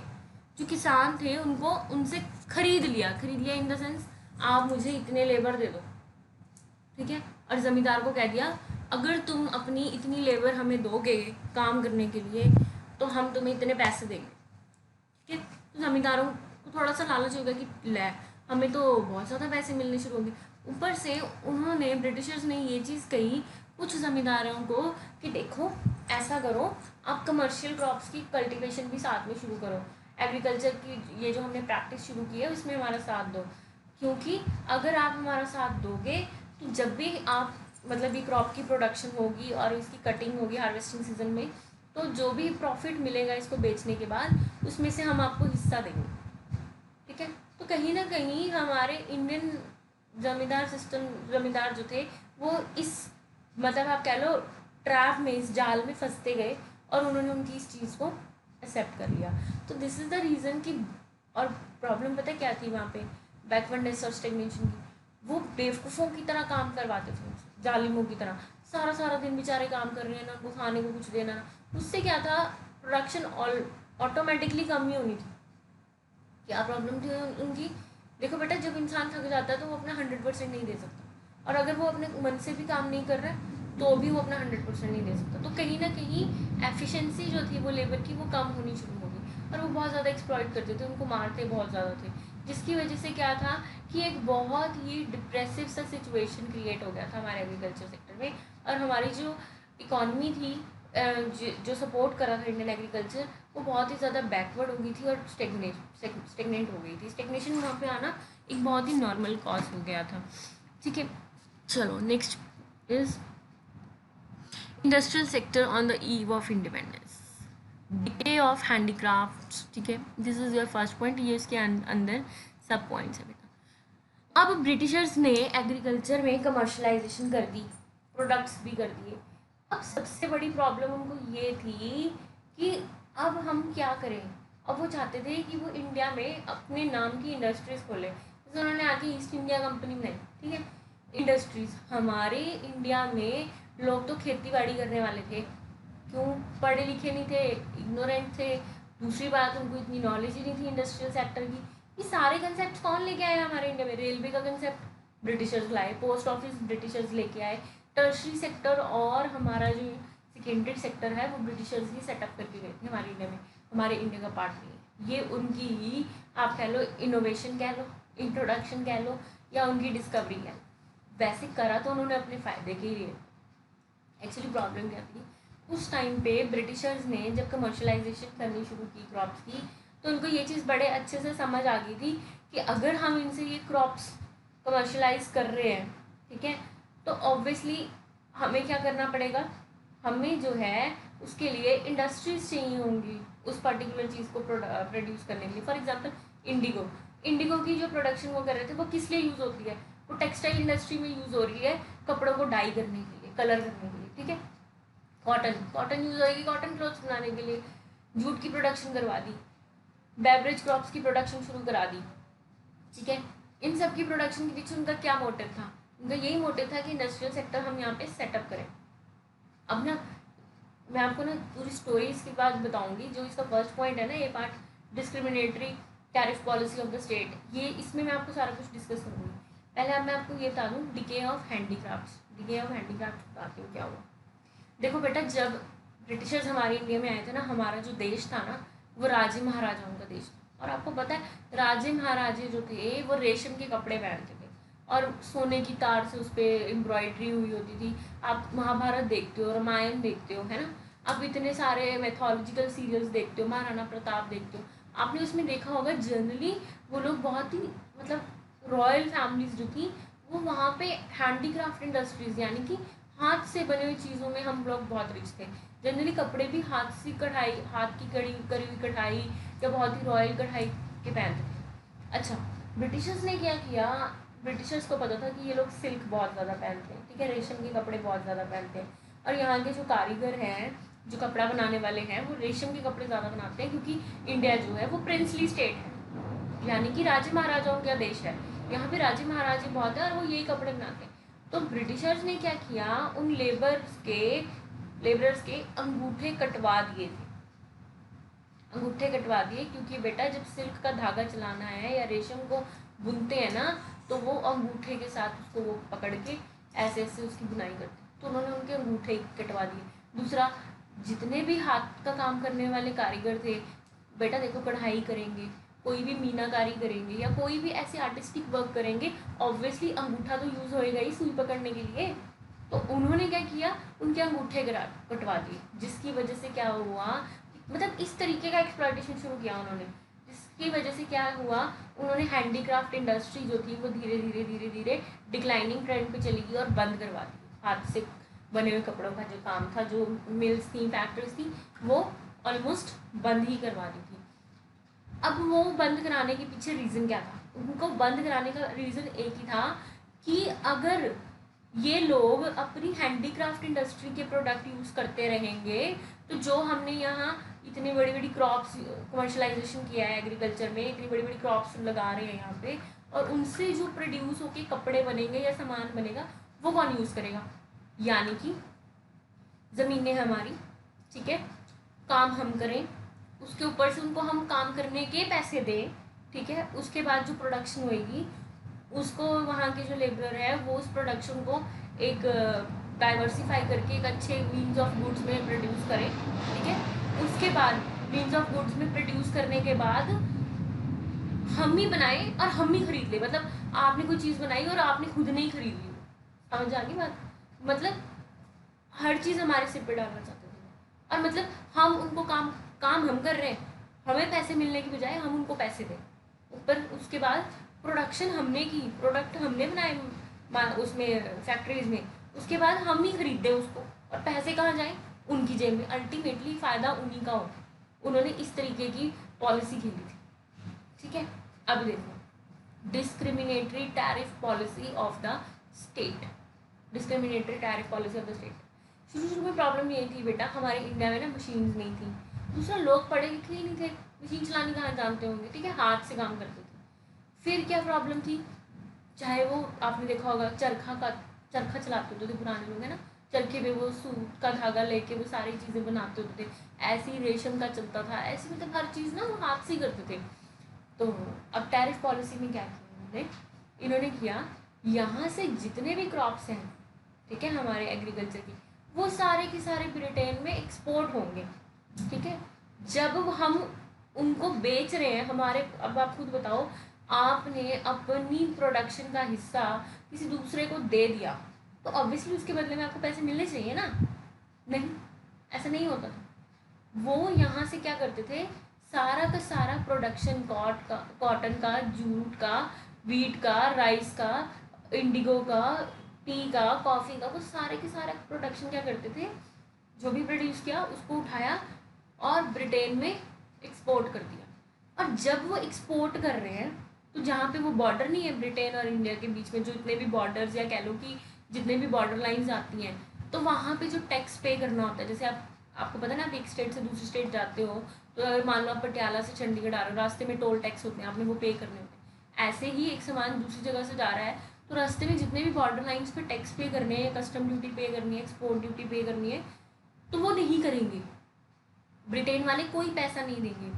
जो किसान थे उनको उनसे खरीद लिया इन द सेंस, आप मुझे इतने लेबर दे दो, ठीक है। और ज़मींदार को कह दिया, अगर तुम अपनी इतनी लेबर हमें दोगे काम करने के लिए तो हम तुम्हें इतने पैसे देंगे, ठीक है। तो ज़मींदारों को थोड़ा सा लालच हो गया कि ले, हमें तो बहुत ज़्यादा पैसे मिलने शुरू होंगे। ऊपर से उन्होंने ब्रिटिशर्स ने ये चीज़ कही कुछ ज़मींदारों को कि देखो ऐसा करो, आप कमर्शियल क्रॉप्स की कल्टीवेशन भी साथ में शुरू करो, एग्रीकल्चर की ये जो हमने प्रैक्टिस शुरू की है उसमें हमारा साथ दो, क्योंकि अगर आप हमारा साथ दोगे तो जब भी आप मतलब ये क्रॉप की प्रोडक्शन होगी और इसकी कटिंग होगी हार्वेस्टिंग सीजन में, तो जो भी प्रॉफिट मिलेगा इसको बेचने के बाद उसमें से हम आपको हिस्सा देंगे, ठीक है। तो कहीं ना कहीं हमारे इंडियन ज़मींदार सिस्टम, ज़मींदार जो थे वो इस मतलब आप कह लो ट्रैप में, इस जाल में फंसते गए, और उन्होंने उनकी इस चीज़ को एक्सेप्ट कर लिया। तो दिस इज़ द रीज़न कि, और प्रॉब्लम पता है क्या थी वहाँ पे, बैकवर्डनेस और स्टेगनेशन की। वो बेवकूफ़ों की तरह काम करवाते थे, जालिमों की तरह, सारा सारा दिन बेचारे काम कर रहे हैं ना, उनको खाने को कुछ देना ना। उससे क्या था, प्रोडक्शन ऑटोमेटिकली कम ही होनी थी। क्या प्रॉब्लम थी उनकी, देखो बेटा जब इंसान थक जाता है तो वो अपना 100% नहीं दे सकता, और अगर वो अपने मन से भी काम नहीं कर रहा है तो भी वो अपना 100% नहीं दे सकता। तो कहीं ना कहीं एफिशिएंसी जो थी वो लेबर की वो कम होनी शुरू हो गई, और वो बहुत ज़्यादा एक्सप्लॉइट करते थे, उनको मारते बहुत ज़्यादा थे, जिसकी वजह से क्या था कि एक बहुत ही डिप्रेसिव सा सिचुएशन क्रिएट हो गया था हमारे एग्रीकल्चर सेक्टर में। और हमारी जो इकॉनमी थी, जो सपोर्ट कर रहा था इंडियन एग्रीकल्चर, वो बहुत ही ज़्यादा बैकवर्ड हो गई थी और स्टेगनेंट हो गई थी। स्टेगनेशन वहाँ पे आना एक बहुत ही नॉर्मल कॉज हो गया था, ठीक है। चलो next is industrial sector on the eve of independence, decay of handicrafts, ठीक है। This is your first point, ये इसके अंदर सब पॉइंट्स है बेटा। अब ब्रिटिशर्स ने एग्रीकल्चर में कमर्शलाइजेशन कर दी, प्रोडक्ट्स भी कर दिए। अब सबसे बड़ी प्रॉब्लम उनको ये थी कि अब हम क्या करें। अब वो चाहते थे कि वो इंडिया में अपने नाम की इंडस्ट्रीज़ खोलें, जैसे उन्होंने आके ईस्ट इंडिया कंपनी बनाई, ठीक है। इंडस्ट्रीज़ हमारे इंडिया में लोग तो खेती बाड़ी करने वाले थे, क्यों? पढ़े लिखे नहीं थे, इग्नोरेंट थे। दूसरी बात, उनको इतनी नॉलेज ही नहीं थी इंडस्ट्रियल सेक्टर की। ये सारे कंसेप्ट कौन लेके आया हमारे इंडिया में? रेलवे का कंसेप्ट ब्रिटिशर्स लाए, पोस्ट ऑफिस ब्रिटिशर्स लेके आए, टर्शरी सेक्टर और हमारा जो सेकेंडरी सेक्टर है वो ब्रिटिशर्स ही सेटअप करके गए थे हमारे इंडिया में। हमारे इंडिया का पार्ट नहीं है ये, उनकी ही आप कह लो इनोवेशन कह लो, इंट्रोडक्शन कह लो, या उनकी डिस्कवरी कह लो। वैसे करा तो उन्होंने अपने फ़ायदे के लिए। एक्चुअली प्रॉब्लम क्या थी, उस टाइम पे ब्रिटिशर्स ने जब कमर्शलाइजेशन करनी शुरू की क्रॉप्स की, तो उनको ये चीज़ बड़े अच्छे से समझ आ गई थी कि अगर हम इनसे ये क्रॉप्स कमर्शलाइज कर रहे हैं, ठीक है, तो ऑब्वियसली हमें क्या करना पड़ेगा, हमें जो है उसके लिए इंडस्ट्रीज चाहिए होंगी उस पर्टिकुलर चीज़ को प्रोड्यूस करने के लिए। फॉर एग्जांपल इंडिगो, इंडिगो की जो प्रोडक्शन वो कर रहे थे वो किस लिए यूज़ होती है? वो टेक्सटाइल इंडस्ट्री में यूज़ हो रही है, कपड़ों को डाई करने के लिए, कलर करने के लिए, ठीक है। कॉटन यूज़ होगी कॉटन क्लॉथ्स बनाने के लिए, जूट की प्रोडक्शन करवा दी, बेवरेज क्रॉप्स की प्रोडक्शन शुरू करा दी, ठीक है। इन सब की प्रोडक्शन के पीछे उनका क्या मोटिव था? उनका यही मोटिव था कि इंडस्ट्रियल सेक्टर हम यहाँ पे सेटअप करें। अब ना मैं आपको ना पूरी स्टोरी इसके बाद बताऊंगी। जो इसका फर्स्ट पॉइंट है ना, ये part discriminatory tariff policy of the state, ये इसमें मैं आपको सारा कुछ डिस्कस करूँगी। पहले अब मैं आपको ये बता दूँ decay of handicrafts. Decay of handicraft बताती हूँ क्या हुआ। देखो बेटा, जब ब्रिटिशर्स हमारे इंडिया में आए थे ना, हमारा जो देश था ना वो राजे महाराजाओं का देश था। और आपको पता है राजे महाराजे जो थे वो रेशम के कपड़े पहनते थे और सोने की तार से उस पर एम्ब्रॉयडरी हुई होती थी। आप महाभारत देखते हो, रामायण देखते हो, है ना, आप इतने सारे मैथोलॉजिकल सीरियल्स देखते हो, महाराणा प्रताप देखते हो, आपने उसमें देखा होगा जनरली वो लोग बहुत ही मतलब रॉयल फैमिलीज जो थी वो वहाँ पे हैंडीक्राफ्ट इंडस्ट्रीज यानी कि हाथ से बनी हुई चीज़ों में हम लोग बहुत रिच थे। जनरली कपड़े भी हाथ से कढ़ाई, हाथ की करी हुई कढ़ाई या बहुत ही रॉयल कढ़ाई के पहनते थे। अच्छा, ब्रिटिशर्स ने क्या किया, ब्रिटिशर्स को पता था कि ये लोग सिल्क बहुत ज़्यादा पहनते हैं, ठीक है, रेशम के कपड़े बहुत ज़्यादा पहनते हैं, और यहाँ के जो कारीगर हैं, जो कपड़ा बनाने वाले हैं, वो रेशम के कपड़े ज़्यादा बनाते हैं, क्योंकि इंडिया जो है वो प्रिंसली स्टेट है, यानी कि राजे महाराजाओं का देश है। यहाँ पे राजे महाराजे बहुत है और वो यही कपड़े बनाते हैं। तो ब्रिटिशर्स ने क्या किया, उन लेबरर्स के अंगूठे कटवा दिए थे। अंगूठे कटवा दिए क्योंकि बेटा जब सिल्क का धागा चलाना है या रेशम को बुनते हैं ना, तो वो अंगूठे के साथ उसको वो पकड़ के ऐसे ऐसे उसकी बुनाई करते, तो उन्होंने उनके अंगूठे कटवा दिए। दूसरा, जितने भी हाथ का काम करने वाले कारीगर थे, बेटा देखो कढ़ाई करेंगे, कोई भी मीनाकारी करेंगे या कोई भी ऐसे आर्टिस्टिक वर्क करेंगे, ऑब्वियसली अंगूठा तो यूज़ होएगा ही सुई पकड़ने के लिए। तो उन्होंने क्या किया, उनके अंगूठे कटवा दिए, जिसकी वजह से क्या हुआ, मतलब इस तरीके का एक्सप्लॉयटेशन शुरू किया उन्होंने, जिसकी वजह से क्या हुआ, उन्होंने हैंडीक्राफ्ट इंडस्ट्री जो थी वो धीरे धीरे डिक्लाइनिंग ट्रेंड पे चली गई और बंद करवा दी। हाथ से बने हुए कपड़ों का जो काम था, जो मिल्स थी, फैक्ट्रीज थी, वो ऑलमोस्ट बंद ही करवा दी थी। अब वो बंद कराने के पीछे रीज़न क्या था? उनको बंद कराने का रीज़न एक ही था कि अगर ये लोग अपनी हैंडीक्राफ्ट इंडस्ट्री के प्रोडक्ट यूज़ करते रहेंगे, तो जो हमने यहाँ इतनी बड़ी बड़ी क्रॉप्स कमर्शलाइजेशन किया है एग्रीकल्चर में, इतनी बड़ी बड़ी क्रॉप्स लगा रहे हैं यहाँ पे, और उनसे जो प्रोड्यूस होके कपड़े बनेंगे या सामान बनेगा, वो कौन यूज़ करेगा? यानी कि ज़मीनें हमारी, ठीक है, काम हम करें, उसके ऊपर से उनको हम काम करने के पैसे दें, ठीक है, उसके बाद जो प्रोडक्शन होएगी उसको वहाँ के जो लेबरर है वो उस प्रोडक्शन को एक डाइवर्सिफाई करके एक अच्छे मीन्स ऑफ गुड्स में प्रोड्यूस करें, ठीक है। उसके बाद मीन्स ऑफ गुड्स में प्रोड्यूस करने के बाद हम ही बनाए और हम ही खरीद ले, मतलब आपने कोई चीज़ बनाई और आपने खुद नहीं खरीद ली, समझ आ गई बात? मतलब हर चीज़ हमारे सिर पे डालना चाहते थे, और मतलब हम उनको काम हम कर रहे हैं, हमें पैसे मिलने की बजाय हम उनको पैसे दें ऊपर। उसके बाद प्रोडक्शन हमने की, प्रोडक्ट हमने बनाए उसमें फैक्ट्रीज में, उसके बाद हम ही खरीदे उसको, और पैसे कहाँ जाएं? उनकी जेब में, अल्टीमेटली फ़ायदा उन्हीं का हो। उन्होंने इस तरीके की पॉलिसी खेली थी, ठीक है। अब देखो discriminatory tariff policy of the state. Discriminatory tariff policy of the state, शुरू में प्रॉब्लम ये थी बेटा, हमारे इंडिया में ना मशीन्स नहीं थी, दूसरा लोग पढ़े लिखे ही नहीं थे, मशीन चलानी कहाँ जानते होंगे, ठीक है, हाथ से काम करते थे। फिर क्या प्रॉब्लम थी, चाहे वो आपने देखा होगा चरखा चलाते होते थे पुराने लोग, है ना, चल के भी वो सूत का धागा लेके वो सारी चीज़ें बनाते होते थे, ऐसे ही रेशम का चलता था, ऐसे मतलब हर चीज़ ना वो हाथ से ही करते थे। तो अब टैरिफ पॉलिसी में क्या किया इन्होंने किया, यहाँ से जितने भी क्रॉप्स हैं, ठीक है, हमारे एग्रीकल्चर की, वो सारे के सारे ब्रिटेन में एक्सपोर्ट होंगे, ठीक है। जब हम उनको बेच रहे हैं हमारे, अब आप खुद बताओ, आपने अपनी प्रोडक्शन का हिस्सा किसी दूसरे को दे दिया तो ऑब्वियसली उसके बदले में आपको पैसे मिलने चाहिए ना, नहीं, ऐसा नहीं होता था। वो यहाँ से क्या करते थे, सारा का सारा प्रोडक्शन कॉटन का, जूट का, वीट का, राइस का, इंडिगो का, टी का, कॉफ़ी का, वो सारे के सारे प्रोडक्शन क्या करते थे, जो भी प्रोड्यूस किया उसको उठाया और ब्रिटेन में एक्सपोर्ट कर दिया। और जब वो एक्सपोर्ट कर रहे हैं तो जहाँ पे वो बॉर्डर नहीं है ब्रिटेन और इंडिया के बीच में, जो इतने भी बॉर्डर्स या कह लो कि जितने भी बॉर्डर लाइन्स आती हैं, तो वहाँ पे जो टैक्स पे करना होता है, जैसे आपको पता है ना, आप एक स्टेट से दूसरी स्टेट जाते हो तो अगर मान लो आप पटियाला से चंडीगढ़ आ रहे हो, रास्ते में टोल टैक्स होते हैं, आपने वो पे करने होते हैं। ऐसे ही एक सामान दूसरी जगह से जा रहा है तो रास्ते में जितने भी बॉर्डर लाइन्स पे टैक्स पे करने हैं, कस्टम ड्यूटी पे करनी है, एक्सपोर्ट ड्यूटी पे करनी है, तो वो नहीं करेंगे, ब्रिटेन वाले कोई पैसा नहीं देंगे।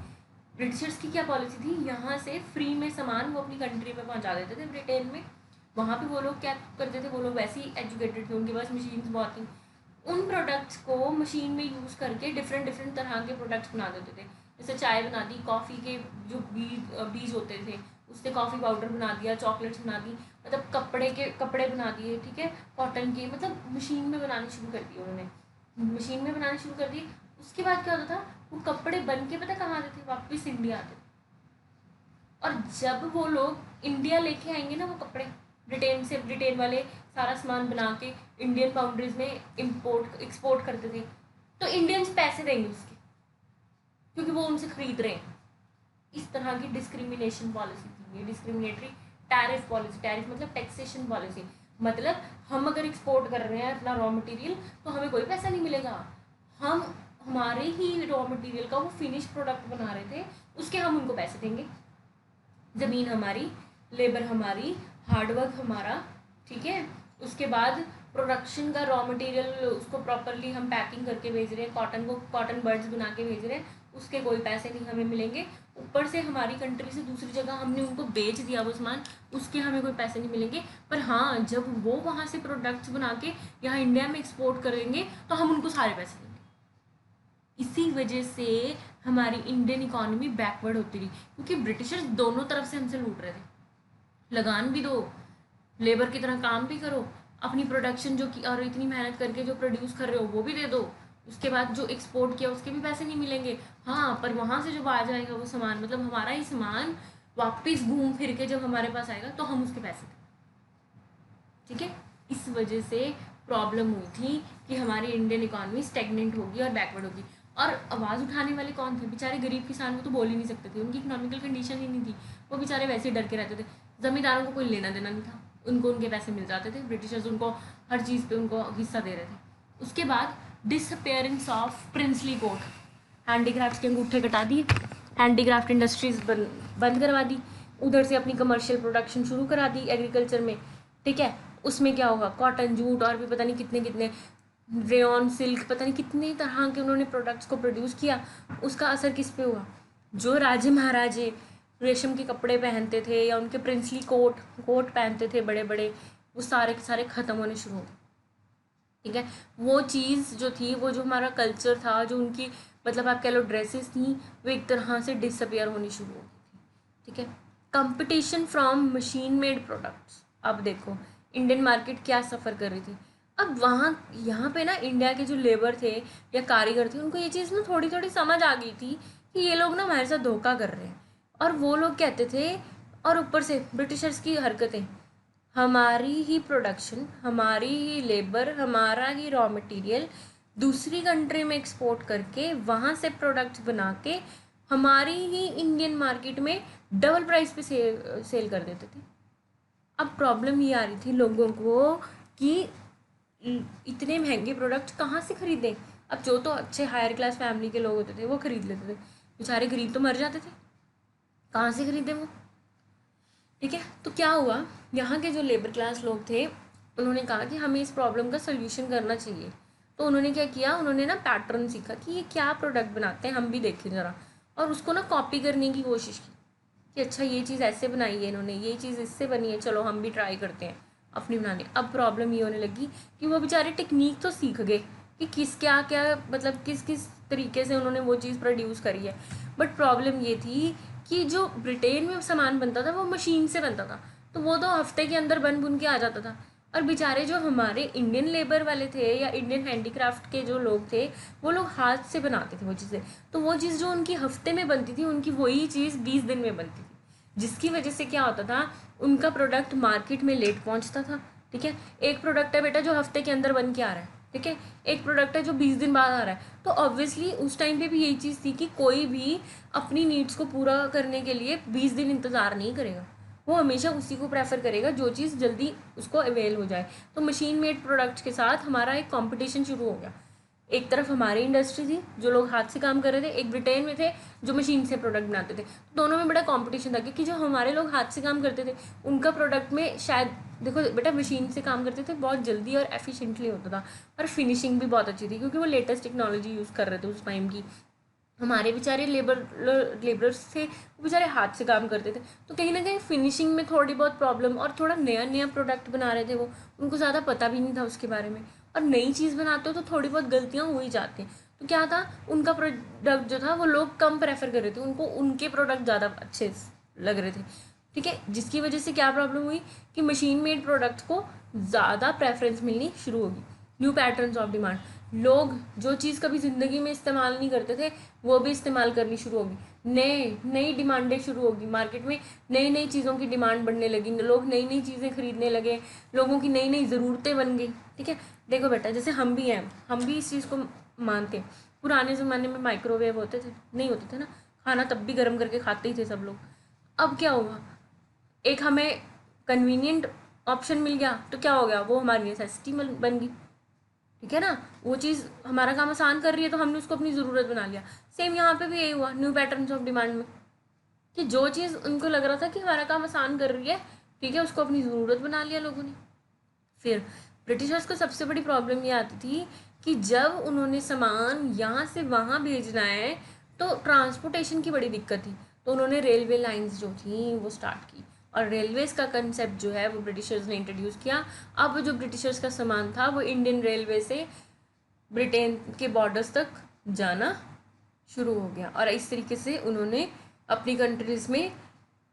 ब्रिटिशर्स की क्या पॉलिसी थी, यहाँ से फ्री में सामान वो अपनी कंट्री में पहुँचा देते थे ब्रिटेन में। वहाँ पे वो लोग क्या करते थे, वो लोग वैसे ही एजुकेटेड थे, उनके पास मशीन्स बहुत थी, उन प्रोडक्ट्स को मशीन में यूज़ करके डिफरेंट डिफरेंट तरह के प्रोडक्ट्स बना देते थे। जैसे चाय बना दी, कॉफ़ी के जो बीज होते थे उससे कॉफ़ी पाउडर बना दिया, चॉकलेट्स बना दी, मतलब कपड़े बना दिए, ठीक है, कॉटन के, मतलब मशीन में बनाने शुरू कर दिए उन्होंने, मशीन में बनाने शुरू कर दिए। उसके बाद क्या होता था, वो कपड़े बन के पता कहाँ आते थे, वापस इंडिया आते थे। और जब वो लोग इंडिया लेके आएंगे ना वो कपड़े, ब्रिटेन वाले सारा सामान बना के इंडियन बाउंड्रीज में एक्सपोर्ट करते थे, तो इंडियंस पैसे देंगे उसके, क्योंकि वो उनसे खरीद रहे हैं। इस तरह की डिस्क्रिमिनेशन पॉलिसी थी ये, डिस्क्रिमिनेटरी टैरिफ पॉलिसी। टैरिफ मतलब टैक्सेशन पॉलिसी, मतलब हम अगर एक्सपोर्ट कर रहे हैं अपना रॉ मटेरियल तो हमें कोई पैसा नहीं मिलेगा, हम हमारे ही रॉ मटेरियल का वो फिनिश प्रोडक्ट बना रहे थे, उसके हम उनको पैसे देंगे। ज़मीन हमारी, लेबर हमारी, हार्डवर्क हमारा, ठीक है। उसके बाद प्रोडक्शन का रॉ मटेरियल उसको प्रॉपरली हम पैकिंग करके भेज रहे हैं, कॉटन को कॉटन बर्ड्स बना के भेज रहे हैं, उसके कोई पैसे नहीं हमें मिलेंगे। ऊपर से हमारी कंट्री से दूसरी जगह हमने उनको बेच दिया वो सामान, उसके हमें कोई पैसे नहीं मिलेंगे। पर हाँ, जब वो वहाँ से प्रोडक्ट्स बना के यहाँ इंडिया में एक्सपोर्ट करेंगे तो हम उनको सारे पैसे देंगे। इसी वजह से हमारी इंडियन इकोनॉमी बैकवर्ड होती रही, क्योंकि ब्रिटिशर्स दोनों तरफ से हमसे लूट रहे थे। लगान भी दो, लेबर की तरह काम भी करो, अपनी प्रोडक्शन जो की और इतनी मेहनत करके जो प्रोड्यूस कर रहे हो वो भी दे दो, उसके बाद जो एक्सपोर्ट किया उसके भी पैसे नहीं मिलेंगे। हाँ, पर वहाँ से जब आ जाएगा वो सामान, मतलब हमारा ही सामान वापस घूम फिर के जब हमारे पास आएगा तो हम उसके पैसे दें, ठीक है। इस वजह से प्रॉब्लम हुई थी कि हमारी इंडियन इकोनॉमी स्टेगनेंट होगी और बैकवर्ड होगी। और आवाज़ उठाने वाले कौन थे, बेचारे गरीब किसान, वो तो बोल ही नहीं सकते थे, उनकी इकोनॉमिकल कंडीशन ही नहीं थी, वो बेचारे वैसे ही डर के रहते थे। ज़मींदारों को कोई लेना देना नहीं था, उनको उनके पैसे मिल जाते थे, ब्रिटिशर्स उनको हर चीज़ पे उनको हिस्सा दे रहे थे। उसके बाद disappearance of princely court, handicraft के अंगूठे कटा दिए, हैंडीक्राफ्ट इंडस्ट्रीज बंद करवा दी, उधर से अपनी कमर्शियल प्रोडक्शन शुरू करा दी एग्रीकल्चर में, ठीक है। उसमें क्या होगा, कॉटन, जूट और भी पता नहीं कितने कितने, रेयन, सिल्क, पता नहीं कितने तरह के उन्होंने प्रोडक्ट्स को प्रोड्यूस किया। उसका असर किस पे हुआ, जो राजे महाराजे रेशम के कपड़े पहनते थे या उनके प्रिंसली कोट पहनते थे बड़े बड़े, वो सारे के सारे ख़त्म होने शुरू हो गए, ठीक है। वो चीज़ जो थी, वो जो हमारा कल्चर था, जो उनकी मतलब आप कह लो ड्रेसेस थी, वो एक तरह से डिसअपियर होनी शुरू हो गई थी, ठीक है। Competition from machine made products, अब देखो इंडियन मार्केट क्या सफ़र कर रही थी। अब वहाँ यहाँ पे ना इंडिया के जो लेबर थे या कारीगर थे, उनको ये चीज़ ना थोड़ी थोड़ी समझ आ गई थी कि ये लोग ना हमारे साथ धोखा कर रहे हैं। और वो लोग कहते थे, और ऊपर से ब्रिटिशर्स की हरकतें, हमारी ही प्रोडक्शन, हमारी ही लेबर, हमारा ही रॉ मटेरियल दूसरी कंट्री में एक्सपोर्ट करके वहाँ से प्रोडक्ट्स बना के हमारी ही इंडियन मार्केट में डबल प्राइस पे सेल कर देते थे। अब प्रॉब्लम ये आ रही थी लोगों को कि इतने महंगे प्रोडक्ट कहाँ से खरीदें। अब जो तो अच्छे हायर क्लास फैमिली के लोग होते थे वो खरीद लेते थे, बेचारे गरीब तो मर जाते थे, कहाँ से खरीदें वो, ठीक है। तो क्या हुआ, यहाँ के जो लेबर क्लास लोग थे उन्होंने कहा कि हमें इस प्रॉब्लम का सोल्यूशन करना चाहिए। तो उन्होंने क्या किया, उन्होंने ना पैटर्न सीखा कि ये क्या प्रोडक्ट बनाते हैं, हम भी देखें ज़रा, और उसको ना कॉपी करने की कोशिश की कि अच्छा ये चीज़ ऐसे बनाई है इन्होंने, ये चीज़ इससे बनी है, चलो हम भी ट्राई करते हैं अपनी बनाने। अब प्रॉब्लम ये होने लगी कि वो बेचारे टेक्निक तो सीख गए कि किस क्या क्या मतलब किस किस तरीके से उन्होंने वो चीज़ प्रोड्यूस करी है, बट प्रॉब्लम ये थी कि जो ब्रिटेन में सामान बनता था वो मशीन से बनता था, तो वो तो हफ्ते के अंदर बन बुन के आ जाता था। और बेचारे जो हमारे इंडियन लेबर वाले थे या इंडियन हैंडीक्राफ्ट के जो लोग थे, वो लोग हाथ से बनाते थे वो चीज़ें, तो वो चीज़ जो उनकी हफ्ते में बनती थी, उनकी वही चीज़ 20 दिन में बनती थी, जिसकी वजह से क्या होता था, उनका प्रोडक्ट मार्केट में लेट पहुंचता था। ठीक है, एक प्रोडक्ट है बेटा जो हफ्ते के अंदर बन के आ रहा है, ठीक है, एक प्रोडक्ट है जो 20 दिन बाद आ रहा है, तो ऑब्वियसली उस टाइम पे भी यही चीज़ थी कि कोई भी अपनी नीड्स को पूरा करने के लिए 20 दिन इंतज़ार नहीं करेगा, वो हमेशा उसी को प्रेफर करेगा जो चीज़ जल्दी उसको अवेल हो जाए। तो मशीन मेड प्रोडक्ट्स के साथ हमारा एक कंपटीशन शुरू हो गया। एक तरफ हमारी इंडस्ट्री थी जो लोग हाथ से काम कर रहे थे, एक ब्रिटेन में थे जो मशीन से प्रोडक्ट बनाते थे, तो दोनों में बड़ा कंपटीशन था, क्योंकि जो हमारे लोग हाथ से काम करते थे उनका प्रोडक्ट में शायद, देखो बेटा, मशीन से काम करते थे बहुत जल्दी और एफिशिएंटली होता था, और फिनिशिंग भी बहुत अच्छी थी क्योंकि वो लेटेस्ट टेक्नोलॉजी यूज़ कर रहे थे उस टाइम की। हमारे बेचारे लेबरर्स थे, वो बेचारे हाथ से काम करते थे, तो कहीं ना कहीं फिनिशिंग में थोड़ी बहुत प्रॉब्लम, और थोड़ा नया नया प्रोडक्ट बना रहे थे वो, उनको ज़्यादा पता भी नहीं था उसके बारे में, और नई चीज़ बनाते हो तो थोड़ी बहुत गलतियाँ हो ही जाती हैं। तो क्या था, उनका प्रोडक्ट जो था वो लोग कम प्रेफर कर रहे थे, उनको उनके प्रोडक्ट ज़्यादा अच्छे लग रहे थे। ठीक है, जिसकी वजह से क्या प्रॉब्लम हुई कि मशीन मेड प्रोडक्ट्स को ज़्यादा प्रेफरेंस मिलनी शुरू होगी। न्यू पैटर्न्स ऑफ डिमांड, लोग जो चीज़ कभी ज़िंदगी में इस्तेमाल नहीं करते थे वो भी इस्तेमाल करनी शुरू होगी, नई डिमांडें शुरू होगी मार्केट में, नई नई चीज़ों की डिमांड बढ़ने लगी, लोग नई नई चीज़ें खरीदने लगे, लोगों की नई नई ज़रूरतें बन गई। ठीक है, देखो बेटा, जैसे हम भी हैं, हम भी इस चीज़ को मानते हैं। पुराने ज़माने में माइक्रोवेव होते थे, नहीं होते थे ना, खाना तब भी गर्म करके खाते ही थे सब लोग। अब क्या हुआ, एक हमें कन्वीनियंट ऑप्शन मिल गया, तो क्या हो गया, वो हमारी नेसेसिटी बन गई। ठीक है ना, वो चीज़ हमारा काम आसान कर रही है तो हमने उसको अपनी ज़रूरत बना लिया। सेम यहाँ पे भी यही हुआ न्यू पैटर्न्स ऑफ डिमांड में, कि जो चीज़ उनको लग रहा था कि हमारा काम आसान कर रही है, ठीक है, उसको अपनी ज़रूरत बना लिया लोगों ने। फिर ब्रिटिशर्स को सबसे बड़ी प्रॉब्लम ये आती थी कि जब उन्होंने सामान यहाँ से वहाँ भेजना है तो ट्रांसपोर्टेशन की बड़ी दिक्कत थी, तो उन्होंने रेलवे लाइंस जो थी वो स्टार्ट की, और रेलवेज का कंसेप्ट जो है वो ब्रिटिशर्स ने इंट्रोड्यूस किया। अब जो ब्रिटिशर्स का सामान था वो इंडियन रेलवे से ब्रिटेन के बॉर्डर्स तक जाना शुरू हो गया, और इस तरीके से उन्होंने अपनी कंट्रीज़ में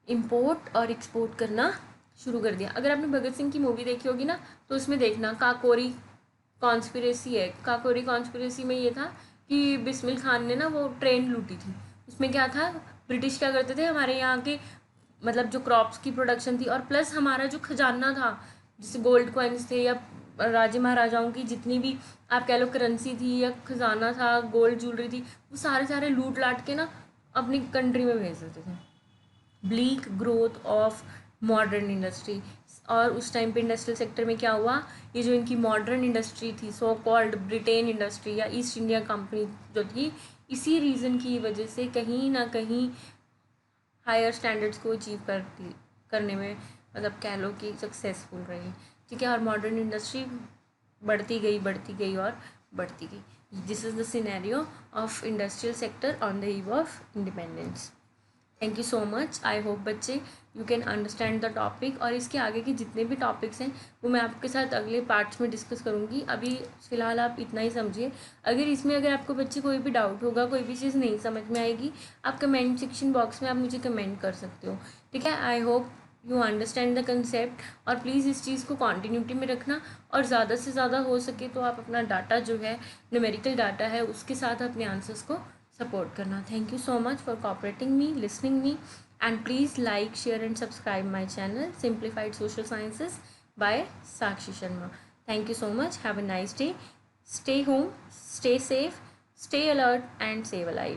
इंपोर्ट और एक्सपोर्ट करना शुरू कर दिया। अगर आपने भगत सिंह की मूवी देखी होगी ना, तो उसमें देखना काकोरी कॉन्स्पिरेसी है। काकोरी कॉन्स्पिरेसी में ये था कि बिस्मिल खान ने ना वो ट्रेन लूटी थी। उसमें क्या था, ब्रिटिश क्या करते थे, हमारे यहाँ के मतलब जो क्रॉप्स की प्रोडक्शन थी, और प्लस हमारा जो खजाना था, जैसे गोल्ड कॉइन्स थे या राजे महाराजाओं की जितनी भी आप कह लो करेंसी थी या खजाना था, गोल्ड ज्वेलरी थी, वो सारे सारे लूट लाट के ना अपनी कंट्री में भेज देते थे। Bleak growth of modern industry, और उस टाइम पे इंडस्ट्रियल सेक्टर में क्या हुआ, ये जो इनकी मॉडर्न इंडस्ट्री थी, सो कॉल्ड ब्रिटेन इंडस्ट्री या ईस्ट इंडिया कंपनी जो थी, इसी रीज़न की वजह से कहीं ना कहीं हायर स्टैंडर्ड्स को अचीव करने में मतलब कह लो कि सक्सेसफुल रही। ठीक है, और मॉडर्न इंडस्ट्री बढ़ती गई और बढ़ती गई। This is the scenario of industrial sector on the eve of independence. Thank you so much. I hope बच्चे you can understand the topic, और इसके आगे के जितने भी टॉपिक्स हैं वो मैं आपके साथ अगले पार्ट्स में डिस्कस करूँगी। अभी फ़िलहाल आप इतना ही समझिए। अगर आपको बच्चे कोई भी डाउट होगा, कोई भी चीज़ नहीं समझ में आएगी, आप कमेंट सेक्शन बॉक्स में आप मुझे कमेंट कर सकते हो। ठीक है, I hope you understand the concept, और प्लीज़ इस चीज़ को कॉन्टीन्यूटी में रखना, और ज़्यादा से ज़्यादा हो सके तो आप अपना डाटा जो है, न्यूमेरिकल डाटा है, उसके साथ अपने आंसर्स को सपोर्ट करना। Thank you so much for cooperating me, listening me, and please like, share and subscribe my channel Simplified Social Sciences by Sakshi Sharma. Thank you so much. Have a nice day. Stay home, stay safe, stay alert and save a life.